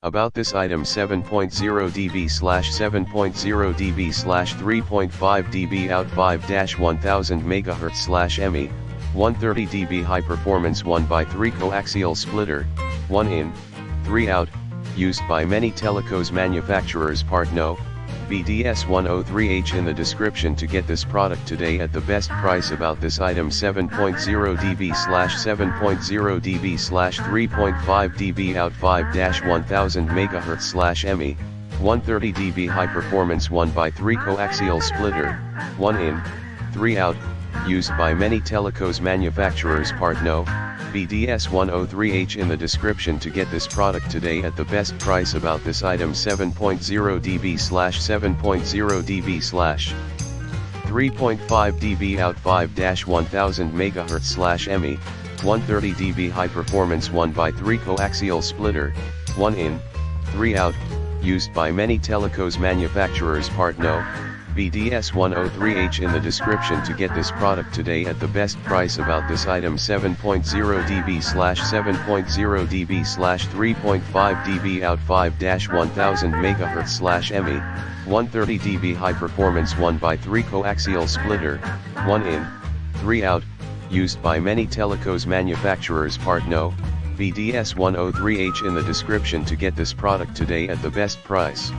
About this item 7.0 dB/7.0 dB/3.5 dB out 5-1000 MHz/ME, 130 dB high performance 1x3 coaxial splitter, 1 in, 3 out, used by many telecos manufacturers. Part No, BDS103H in the description to get this product today at the best price. About this item 7.0 dB/7.0 dB/3.5 dB out 5-1000 MHz/ME, 130 dB high performance 1x3 coaxial splitter, 1 in, 3 out, used by many telecos manufacturers. Part No, BDS103H in the description to get this product today at the best price. About this item 7.0 dB/7.0 dB/3.5 dB out 5-1000 MHz/ME, 130 dB high performance 1x3 coaxial splitter, 1 in, 3 out, used by many telecos manufacturers. Part No, BDS103H in the description to get this product today at the best price. About this item 7.0 dB/7.0 dB/3.5 dB out 5-1000 MHz/ME, 130 dB high performance 1x3 coaxial splitter, 1 in, 3 out, used by many telecos manufacturers. Part No, BDS103H in the description to get this product today at the best price.